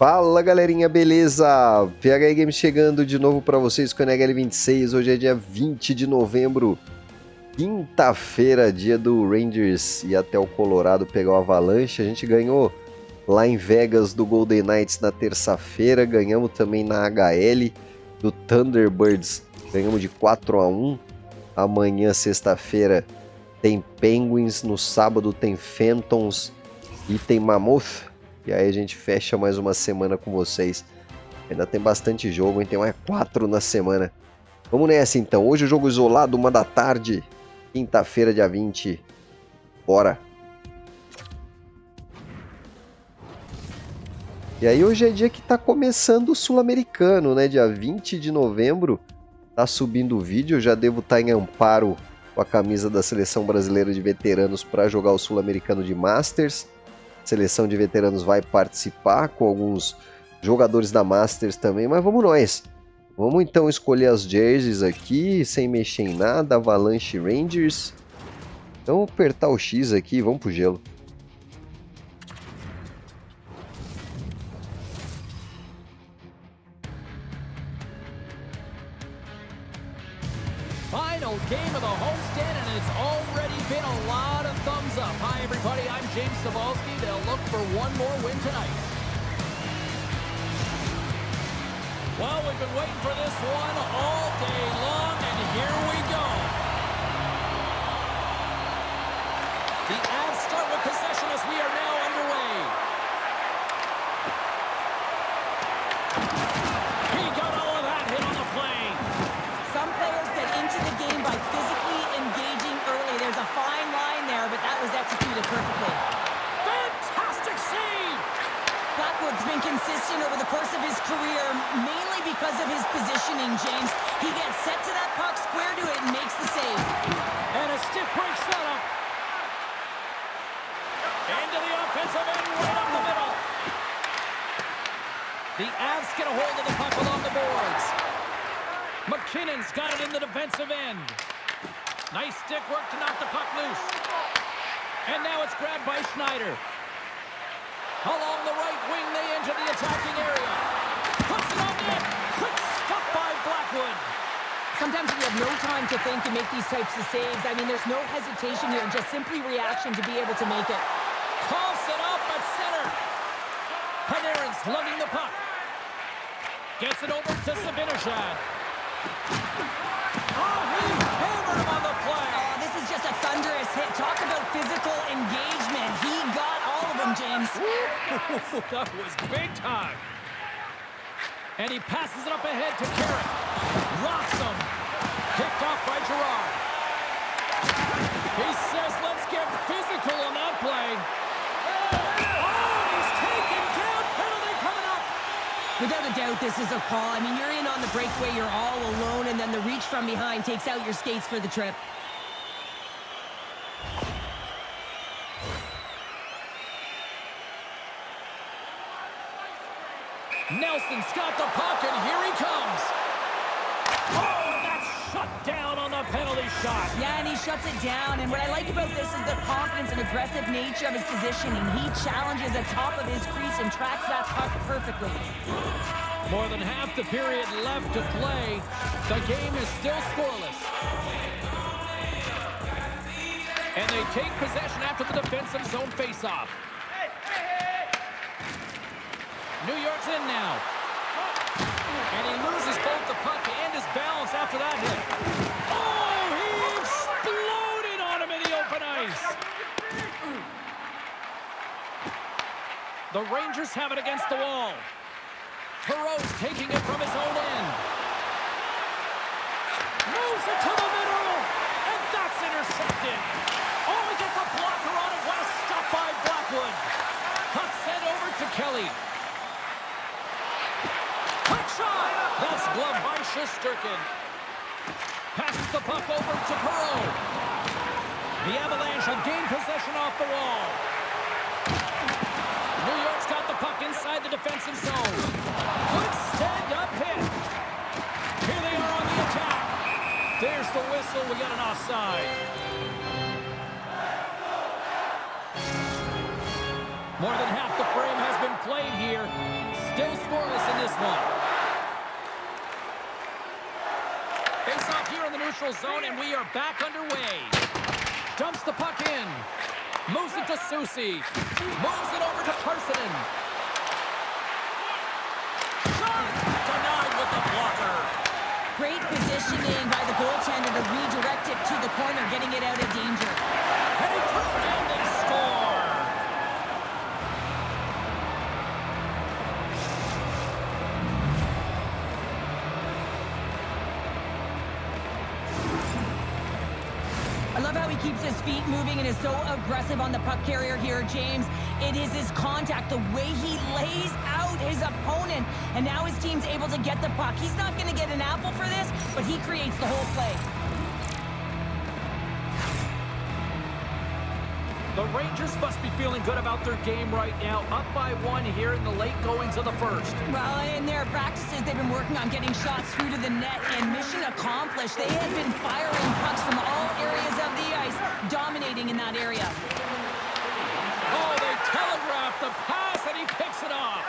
Fala galerinha, beleza? PHE Games chegando de novo para vocês com o NHL26. Hoje é dia 20 de novembro, quinta-feira, dia do Rangers e até o Colorado pegar o Avalanche. A gente ganhou lá em Vegas do Golden Knights na terça-feira, ganhamos também na HL do Thunderbirds, ganhamos de 4-1. Amanhã, sexta-feira, tem Penguins, no sábado tem Phantoms e tem Mammoth. E aí a gente fecha mais uma semana com vocês. Ainda tem bastante jogo, hein? Tem mais 4 na semana. Vamos nessa então. Hoje o jogo isolado, 1 da tarde. Quinta-feira, dia 20. Bora! E aí hoje é dia que tá começando o Sul-Americano, né? Dia 20 de novembro. Tá subindo o vídeo. Eu já devo estar em Amparo com a camisa da Seleção Brasileira de Veteranos para jogar o Sul-Americano de Masters. A seleção de veteranos vai participar com alguns jogadores da Masters também, mas vamos nós. Vamos então escolher as jerseys aqui, sem mexer em nada, Avalanche Rangers. Então vou apertar o X aqui e vamos pro gelo. Final game of the homestand, and it's already been a lot of thumbs up. Hi, everybody. I'm James Cebulski. They'll look for one more win tonight. Well, we've been waiting for this one all day long, and here we go. The Avs start with possession as we are now underway. He got all of that hit on the play. Some players get into the game by physically engaging early. There's a fine line there, but that was executed perfectly. Fantastic save! Blackwood's been consistent over the course of his career, mainly because of his positioning, James. He gets set to that puck, square to it, and makes the save. And a stiff break setup. Into the offensive end, right up the middle. The Avs get a hold of the puck along the boards. McKinnon's got it in the defensive end. Nice stick work to knock the puck loose. And now it's grabbed by Schneider. Along the right wing, they enter the attacking area. Puts it on net. Quick stop by Blackwood. Sometimes we have no time to think to make these types of saves. I mean, there's no hesitation here, just simply reaction to be able to make it. Toss it up at center. Panarin's lugging the puck. Gets it over to Zibanejad. Oh, he hammered him on the play. Oh, this is just a thunderous hit. Talk about physical engagement. He got all of them, James. That was big time. And he passes it up ahead to Carrick. Rocks him. Picked off by Gerard. He says, let's get physical on that play. Oh, he's taken down. Penalty coming up. Without a doubt, this is a call. I mean, you're in on the breakaway, you're all alone, and then the reach from behind takes out your skates for the trip. Nelson's got the puck, and here he comes. Oh, that's shut down on the penalty shot. Yeah, and he shuts it down, and what I like about this is the confidence and aggressive nature of his positioning. He challenges the top of his crease and tracks that puck perfectly. More than half the period left to play. The game is still scoreless. And they take possession after the defensive zone faceoff. New York's in now. And he loses both the puck and his balance after that hit. Oh, he exploded on him in the open ice. The Rangers have it against the wall. Perot's taking it from his own end. Moves it to the middle, and that's intercepted. Oh, he gets a blocker on it. What a stop by Blackwood. Puck sent over to Kelly. Quick shot. That's gloved by Shesterkin. Passes the puck over to Perot. The Avalanche have gained possession off the wall. New York's got the puck inside the defensive zone. Good stand-up hit. Here they are on the attack. There's the whistle. We got an offside. More than half the frame has been played here. Still scoreless in this one. Face off here in the neutral zone, and we are back underway. Dumps the puck in. Moves it to Susie. Moves it over to Parsonen. Shot! Denied with the blocker. Great positioning by the goaltender to redirect it to the corner, getting it out of danger. Heading through, and they score! I love how he keeps his feet moving and is so aggressive on the puck carrier here, James. It is his contact, the way he lays out his opponent, and now his team's able to get the puck. He's not going to get an apple for this, but he creates the whole play. The Rangers must be feeling good about their game right now, up by 1 here in the late goings of the first. Well, in their practices, they've been working on getting shots through to the net, and mission accomplished. They have been firing pucks from all areas of the ice, dominating in that area. Oh, they telegraphed the pass, and he picks it off.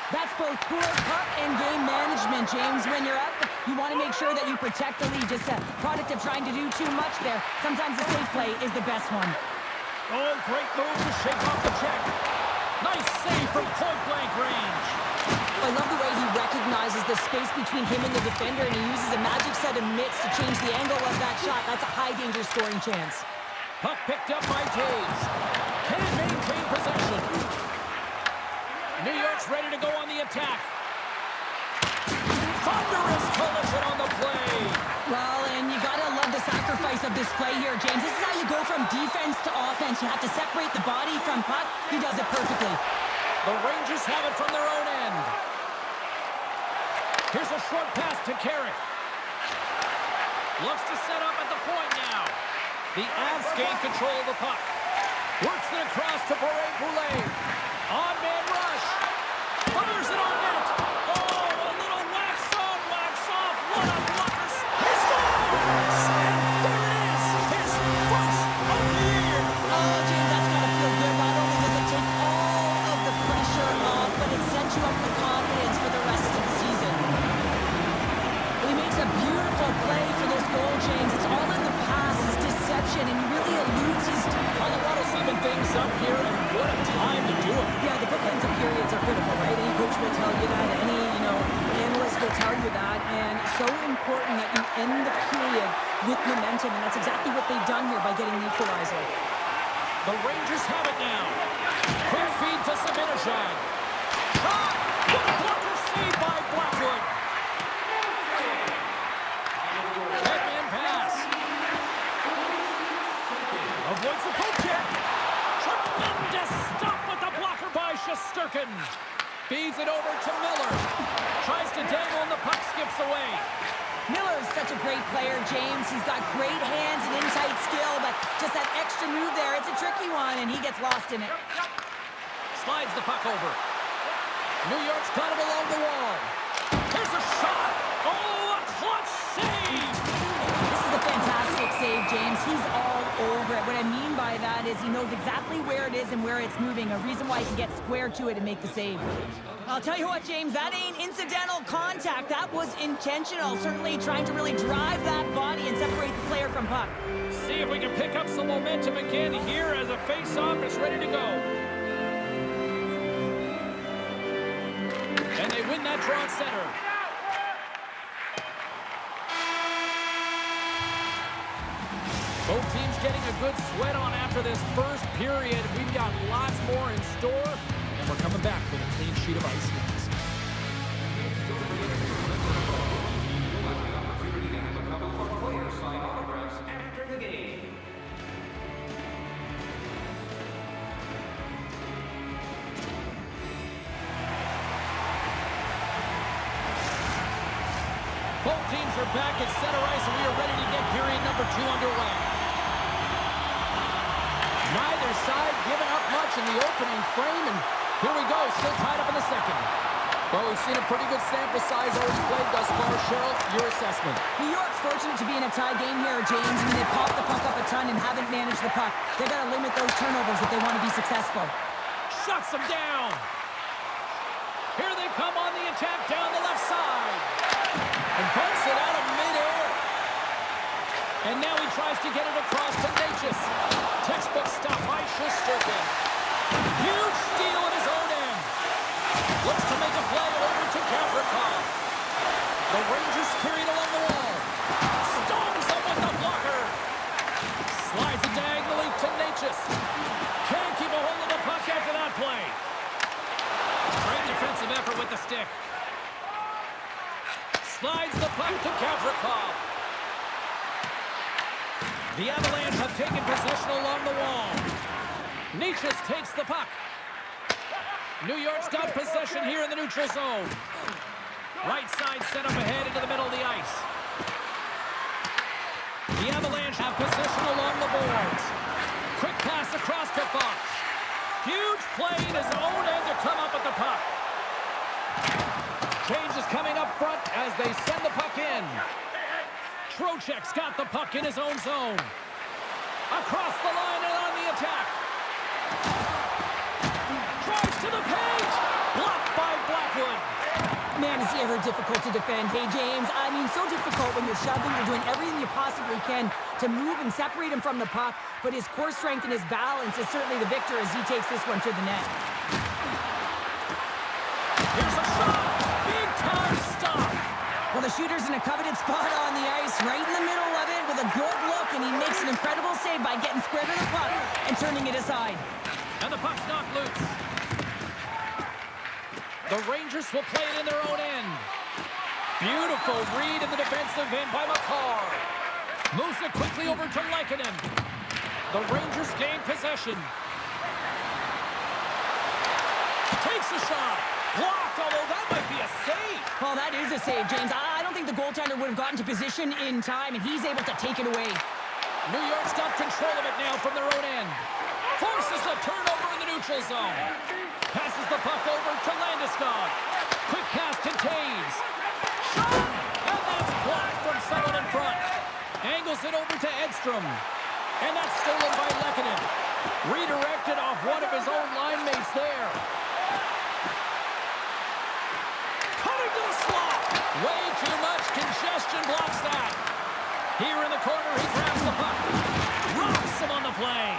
That's both poor puck and game management, James. When you're up, you want to make sure that you protect the lead. Just a product of trying to do too much there. Sometimes the safe play is the best one. Oh, great move to shake off the check. Nice save from point-blank range. I love the way he recognizes the space between him and the defender, and he uses a magic set of mitts to change the angle of that shot. That's a high-danger scoring chance. Puck picked up by Taves. Can't maintain possession. New York's ready to go on the attack. Thunderous collision on the play. Well, and you gotta love the sacrifice of this play here, James. This is how you go from defense to offense. You have to separate the body from puck. He does it perfectly. The Rangers have it from their own end. Here's a short pass to Carrick. Looks to set up at the point now. The Avs gain control of the puck. Works it across to Boulet. On-man rush. Fires it on net. Oh, a little wax on, wax off. What a blocker. He scores! And there it is. His first of the year. Oh, James, that's gotta feel good. Not only does it take all of the pressure off, but it sets you up with confidence for the rest of the season. He makes a beautiful play for this goal, James. It's all in the pass, his deception, and he really eludes his team. Colorado's even things up here, and what a time to do it. Yeah, the bookends of periods are critical, right? Any coach will tell you that. Any, analyst will tell you that. And it's so important that you end the period with momentum, and that's exactly what they've done here by getting the equalizer. The Rangers have it now. Quick feed to Sabinishad. Shot! What a blocker save by Blackwood. Headman pass. Avoids the poke check. Tremendous stop with the blocker by Shesterkin. Feeds it over to Miller. Tries to dangle and the puck skips away. Miller is such a great player, James. He's got great hands and insight skill, but just that extra move there, it's a tricky one, and he gets lost in it. Slides the puck over. New York's got it along the wall. Here's a shot. Oh, a clutch save. This is a fantastic save, James. He's all over it. What I mean by that is he knows exactly where it is and where it's moving, a reason why he can get square to it and make the save. I'll tell you what, James, that ain't incidental contact. That was intentional, certainly trying to really drive that body and separate the player from puck. See if we can pick up some momentum again here as a face-off is ready to go. And they win that draw at center. Both teams getting a good sweat on after this first period. We've got lots more in store, and we're coming back with a clean sheet of ice next. Both teams are back at center ice, and we are ready to get period number 2 underway. Neither side giving up much in the opening frame, and here we go, still tied up in the second. Well, we've seen a pretty good sample size already played thus far. Cheryl, your assessment. New York's fortunate to be in a tie game here, James. I mean, they've popped the puck up a ton and haven't managed the puck. They've got to limit those turnovers if they want to be successful. Shuts them down. Here they come on the attack down the left side. And bunts it out of midair. And now he tries to get it across to Natchez. Textbook stop by Soquem. Huge steal at his own end. Looks to make a play over to Calder Cup. The Rangers carried along the wall. Storms up with the blocker. Slides it diagonally to Natchez. Can't keep a hold of the puck after that play. Great defensive effort with the stick. Slides the puck to Calder Cup. The Avalanche have taken possession along the wall. Natchez takes the puck. New York's got possession here in the neutral zone. Right side set up ahead into the middle of the ice. The Avalanche have possession along the boards. Quick pass across to Fox. Huge play in his own end to come up with the puck. Change is coming up front as they send the puck in. Trocheck's got the puck in his own zone. Across the line and on the attack. Drives to the paint. Blocked by Blackwood. Man, is he ever difficult to defend. Hey, James, I mean, so difficult when you're shoving. You're doing everything you possibly can to move and separate him from the puck. But his core strength and his balance is certainly the victor as he takes this one to the net. Here's a shot. Big time stop. Well, the shooter's in a coveted spot on the ice, right in the middle of it with a good look, and he makes an incredible save by getting square to the puck and turning it aside. And the puck's knocked loose. The Rangers will play it in their own end. Beautiful read in the defensive end by McCarr. Moves it quickly over to Lehkonen. The Rangers gain possession. Takes a shot. Blocked, although that might be a save. Well, that is a save, James. I don't think the goaltender would have gotten to position in time, and he's able to take it away. New York's got control of it now from their own end. Forces the turnover in the neutral zone. Passes the puck over to Landeskog. Quick pass to Taves. Shot! And that's blocked from someone in front. Angles it over to Edstrom. And that's stolen by Lehkonen. Redirected off one of his own line mates there. Cutting to the slot. Way too much congestion blocks that. Here in the corner, he grabs the puck. Rocks him on the play.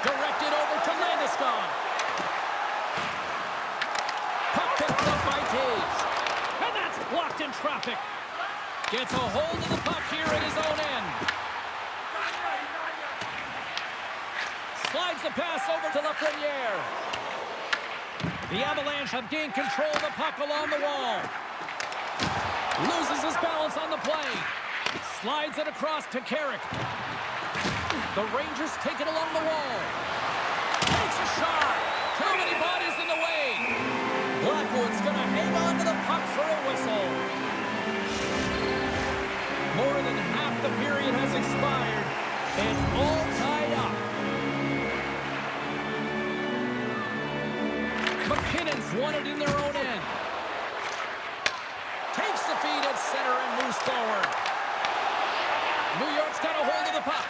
Directed over to Landeskog. Puck picked up by Taves. And that's blocked in traffic. Gets a hold of the puck here at his own end. Slides the pass over to Lafreniere. The Avalanche have gained control of the puck along the wall. Loses his balance on the play. Slides it across to Carrick. The Rangers take it along the wall. Takes a shot. Too many bodies in the way. Blackwood's going to hang on to the puck for a whistle. More than half the period has expired. It's all tied up. McKinnon's won it in their own end. Takes the feed at center and moves forward. New York's got a hold of the puck.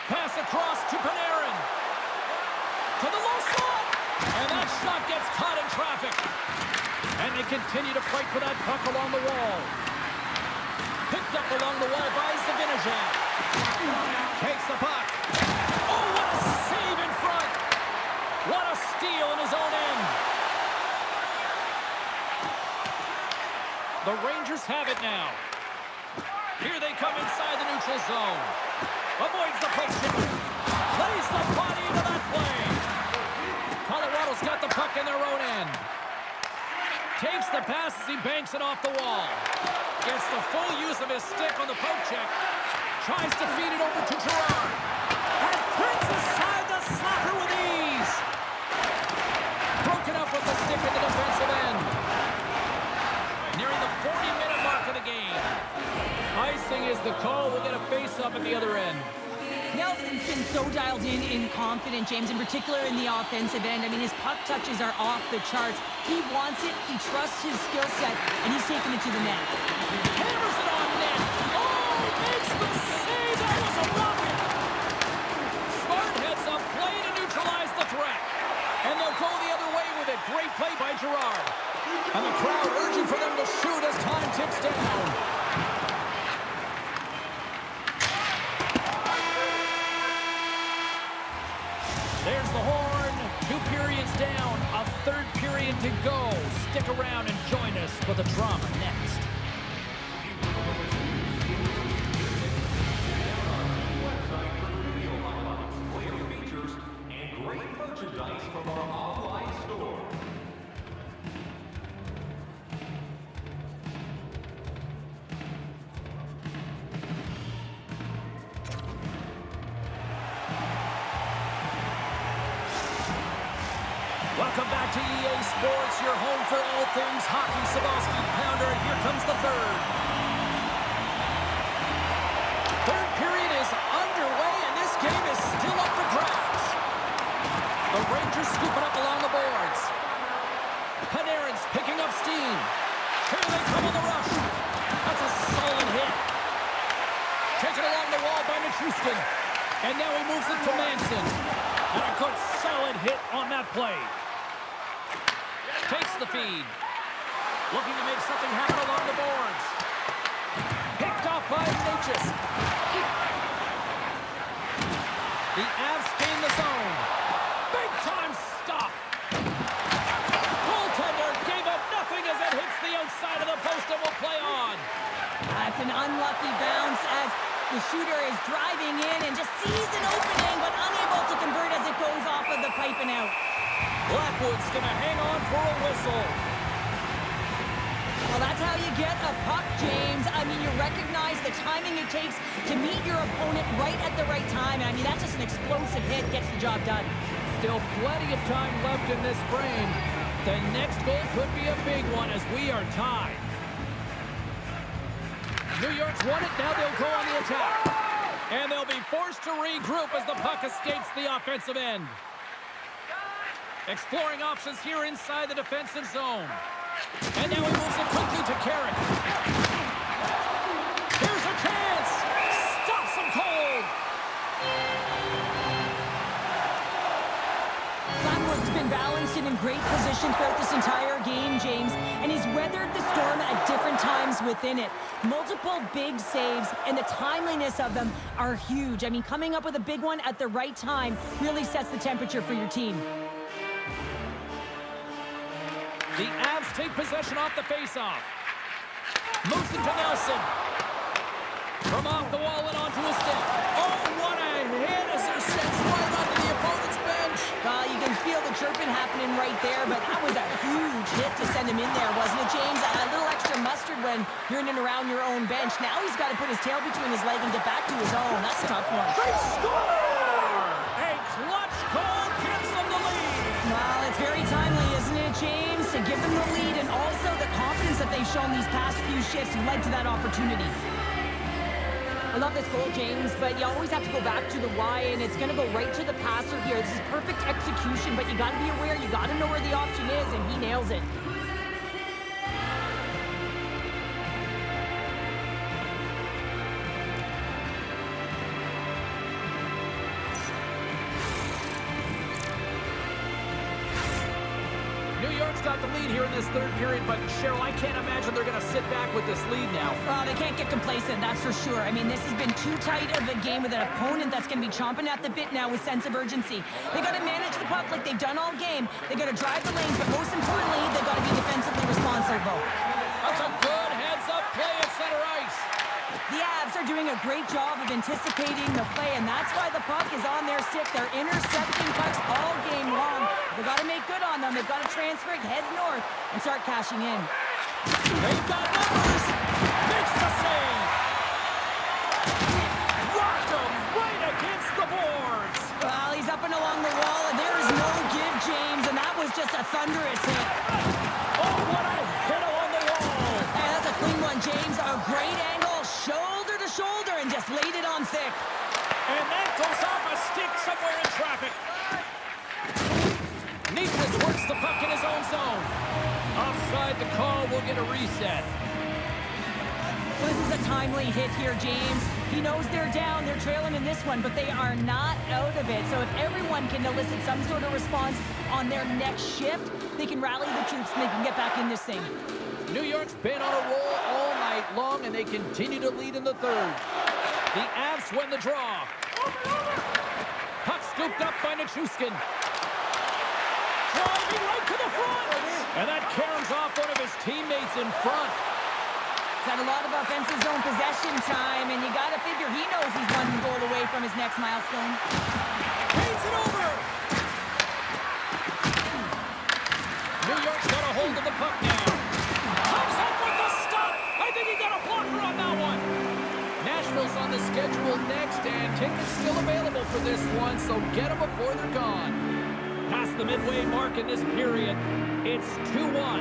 Pass across to Panarin. To the low slot. And that shot gets caught in traffic. And they continue to fight for that puck along the wall. Picked up along the wall by Zibanejad. Takes the puck. Oh, what a save in front. What a steal in his own end. The Rangers have it now. Here they come inside the neutral zone. Avoids the poke check. Plays the body into that play. Colorado's got the puck in their own end. Takes the pass as he banks it off the wall. Gets the full use of his stick on the poke check. Tries to feed it over to Girard. And turns aside the slapper with ease. Broken up with the stick in the defensive end. Nearing the 40-minute mark of the game. Icing is the call. We'll get a face-up at the other end. Nelson's been so dialed in confident, James, in particular in the offensive end. I mean, his puck touches are off the charts. He wants it, he trusts his skill set, and he's taking it to the net. Hammers it on net. Oh, makes the save. That was a rocket. Smart heads up, play to neutralize the threat. And they'll go the other way with it. Great play by Gerard. And the crowd urging for them to shoot as time ticks down. There's the horn. 2 periods down. A third period to go. Stick around and join us for the drama next. Welcome back to EA Sports, your home for all things hockey. Sabalski Pounder, here comes the third. Third period is underway, and this game is still up for grabs. The Rangers scooping up along the boards. Panarin's picking up steam. Here they come on the rush. That's a solid hit. Taken along the wall by Nichushkin. And now he moves it to Manson. And a good solid hit on that play. Takes the feed. Looking to make something happen along the boards. Picked off by Natchez. The Avs gain the zone. Big time stop. Goaltender gave up nothing as it hits the outside of the post and will play on. That's an unlucky bounce as the shooter is driving in and just sees an opening but unable to convert as it goes off of the pipe and out. Blackwood's going to hang on for a whistle. Well, that's how you get a puck, James. I mean, you recognize the timing it takes to meet your opponent right at the right time. I mean, that's just an explosive hit, gets the job done. Still plenty of time left in this frame. The next goal could be a big one as we are tied. New York's won it, now they'll go on the attack. And they'll be forced to regroup as the puck escapes the offensive end. Exploring options here inside the defensive zone. And now he moves it quickly to Carrick. Here's a chance! Stops him cold! Blackwood's been balanced and in great position throughout this entire game, James, and he's weathered the storm at different times within it. Multiple big saves, and the timeliness of them are huge. I mean, coming up with a big one at the right time really sets the temperature for your team. The Avs take possession off the faceoff. Moves it to Nelson. From off the wall and onto his stick. Oh, what a hit as they're sent right onto the opponent's bench. You can feel the chirping happening right there, but that was a huge hit to send him in there, wasn't it, James? A little extra mustard when you're in and around your own bench. Now he's got to put his tail between his legs and get back to his own. That's a tough one. They score! A clutch goal gives them the lead. Well, it's very timely, isn't it, James? To give them the lead and also the confidence that they've shown these past few shifts led to that opportunity. I love this goal, James, but you always have to go back to the why, and it's going to go right to the passer here. This is perfect execution, but you got to be aware. You got to know where the option is, and he nails it. New York's got the lead here in this third period, but Cheryl, I can't imagine they're going to sit back with this lead now. Well, they can't get complacent, that's for sure. I mean, this has been too tight of a game with an opponent that's going to be chomping at the bit now with sense of urgency. They got to manage the puck like they've done all game. They got to drive the lanes, but most importantly, they got to be defensively responsible. That's a good heads-up play at center ice. The Avs are doing a great job of anticipating the play, and that's why the puck is on their stick. They're intercepting pucks all game long. They've got to make good on them. They've got to transfer it, head north, and start cashing in. They've got numbers. Makes the save. Rocked him right against the boards. Well, he's up and along the wall, and there is no give, James, and that was just a thunderous hit. Oh, what a hit along the wall. Hey, that's a clean one, James. A great angle, shoulder to shoulder, and just laid it on thick. And that goes off a stick somewhere in traffic. Natchez works the puck in his own zone. Offside the call will get a reset. Well, this is a timely hit here, James. He knows they're down, they're trailing in this one, but they are not out of it. So if everyone can elicit some sort of response on their next shift, they can rally the troops and they can get back in this thing. New York's been on a roll all night long, and they continue to lead in the third. The Avs win the draw. Puck scooped up by Nichushkin. Driving right to the front. And that caroms off one of his teammates in front. He's had a lot of offensive zone possession time, and you got to figure he knows he's one goal away from his next milestone. Paints it over. New York's got a hold of the puck now. Comes up with the stop. I think he got a blocker on that one. Nashville's on the schedule next, and tickets still available for this one, so get them before they're gone. Past the midway mark in this period, it's 2-1.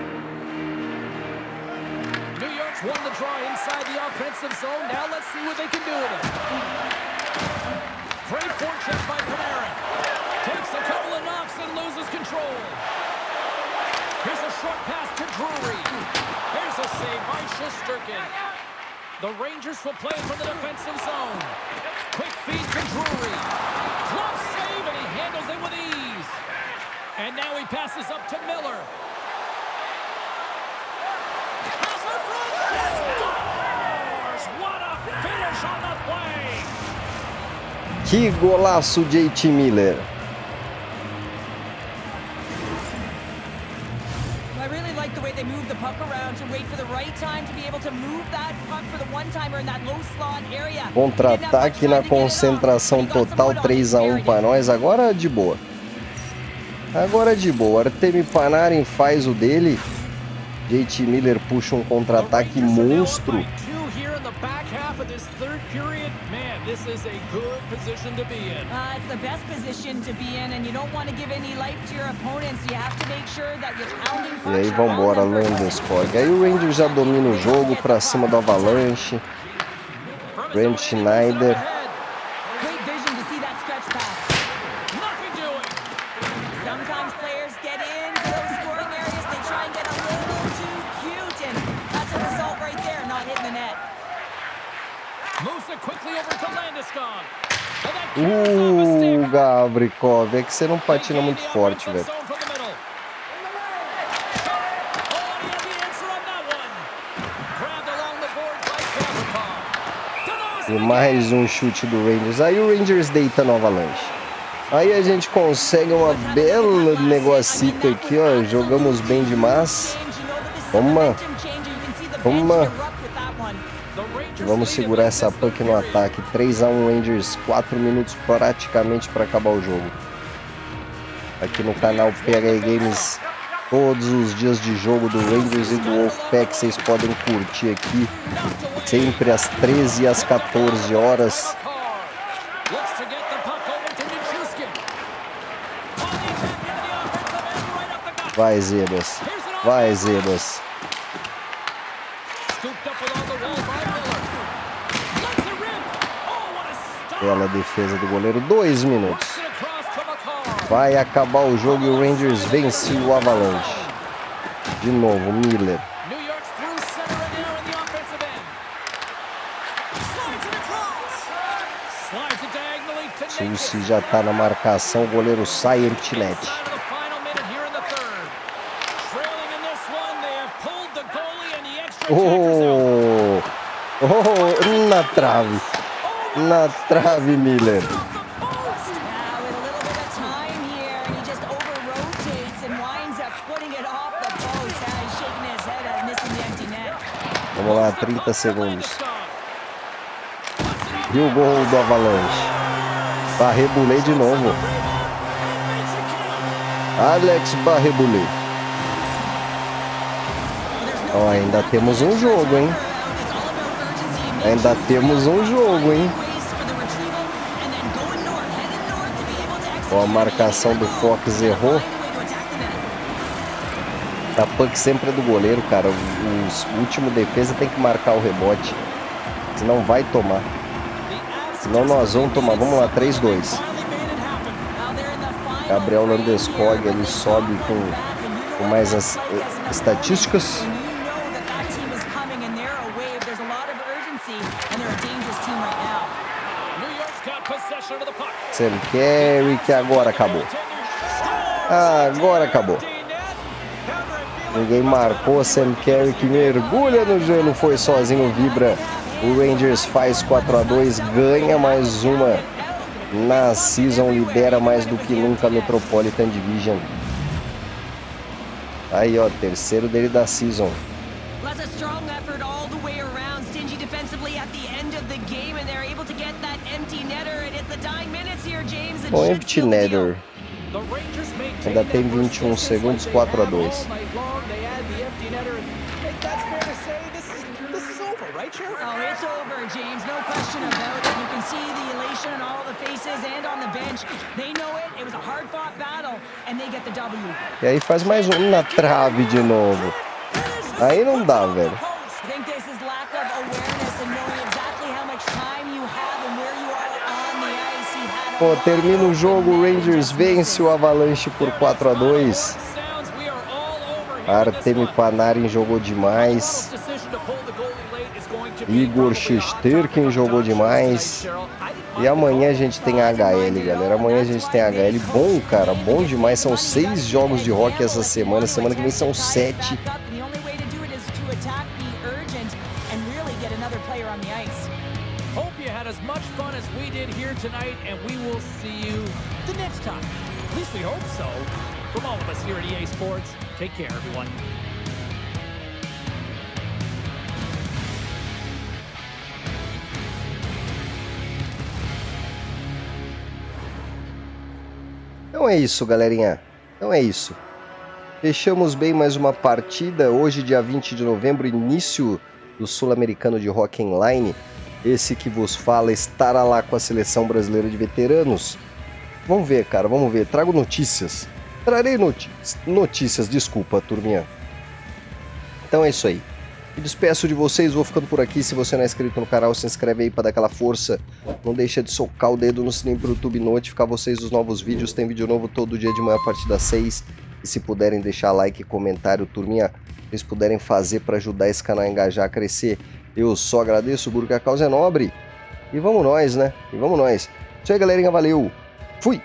New York's won the draw inside the offensive zone. Now let's see what they can do with it. Great forecheck by Panarin. Takes a couple of knocks and loses control. Here's a short pass to Drury. Here's a save by Shesterkin. The Rangers will play from the defensive zone. Quick feed to Drury. Glove save, and he handles it with ease. And now he passes up to Miller. Pass in front. Scores! What a finish on the play! Que golaço, JT Miller. I really like the way they move the puck around to wait for the right time to be able to move that puck for the one-timer in that low slot area. Contra-ataque na concentração total, 3-1 para nós. Agora de boa. Agora de boa. Artemi Panarin faz o dele. JT Miller puxa um contra-ataque monstro. This is a good position to be in. It's the best position to be in, and you don't want to give any life to your opponents. You have to make sure that you're pounding pucks. E aí vambora, Landeskog. Aí o Rangers já domina o jogo pra cima do Avalanche. Brent Schneider. Great vision to see that stretch pass. Nothing doing. Sometimes players get into those scoring areas. They try and get a little too cute, and that's a result right there, not hitting the net. Moves it quickly over to Landeskog. Gavrikov, é que você não patina muito forte, velho. E mais um chute do Rangers. Aí o Rangers deita no Avalanche. Aí a gente consegue uma bela negocito aqui, ó. Jogamos bem demais. Toma. Toma. Vamos segurar essa puck no ataque. 3-1 Rangers, 4 minutos praticamente para acabar o jogo. Aqui no canal PHE Games, todos os dias de jogo do Rangers e do Wolfpack vocês podem curtir aqui. Sempre às 13 e às 14 horas. Vai, Zebas. Vai, Zebas. Bela defesa do goleiro, 2 minutos. Vai acabar o jogo e o Rangers vence o Avalanche. De novo, Miller. Susi já tá na marcação, o goleiro sai empty net. Na trave. Na trave, Miller. Vamos lá, 30 segundos. E o gol do Avalanche. Barrebulé de novo. Alex Barrebulé. Ó, ainda temos um jogo, hein? Ainda temos um jogo, hein? Ó, a marcação do Fox errou. A puck sempre é do goleiro, cara. O último defesa tem que marcar o rebote. Senão vai tomar. Senão nós vamos tomar. Vamos lá, 3-2. Gabriel Landeskog, ele sobe com mais as estatísticas. Sam Carey, que agora acabou. Agora acabou. Ninguém marcou. Sam Carey que mergulha no gelo, foi sozinho, vibra. O Rangers faz 4-2, ganha mais uma na season, lidera mais do que nunca a Metropolitan Division. Aí, ó, terceiro dele da season. Bom, empty netter. Ainda tem 21 segundos, 4-2. E aí faz mais um na trave de novo. Aí não dá, velho. Pô, termina o jogo, o Rangers vence o Avalanche por 4-2. Artemi Panarin jogou demais. Igor Shesterkin jogou demais. E amanhã a gente tem HL, galera. Amanhã a gente tem HL. Bom, cara, bom demais. São 6 jogos de hockey essa semana. Semana que vem são 7. Hope you had as much fun as we did here tonight, and we will see you the next time. At least we hope so. From all of us here at EA Sports, take care, everyone. Então é isso, galerinha. Então é isso. Fechamos bem mais uma partida. Hoje, dia 20 de novembro, início do Sul-Americano de Hockey Inline. Esse que vos fala estará lá com a Seleção Brasileira de Veteranos. Vamos ver, cara, vamos ver. Trago notícias. Trarei notícias, desculpa, turminha. Então é isso aí. Me despeço de vocês, vou ficando por aqui. Se você não é inscrito no canal, se inscreve aí para dar aquela força. Não deixa de socar o dedo no sininho para o YouTube notificar vocês dos novos vídeos. Tem vídeo novo todo dia de manhã a partir das 6. E se puderem deixar like e comentário, turminha, se vocês puderem fazer para ajudar esse canal a engajar, a crescer, eu só agradeço, porque a causa é nobre. E vamos nós, né? E vamos nós. Isso aí, galerinha, valeu. Fui!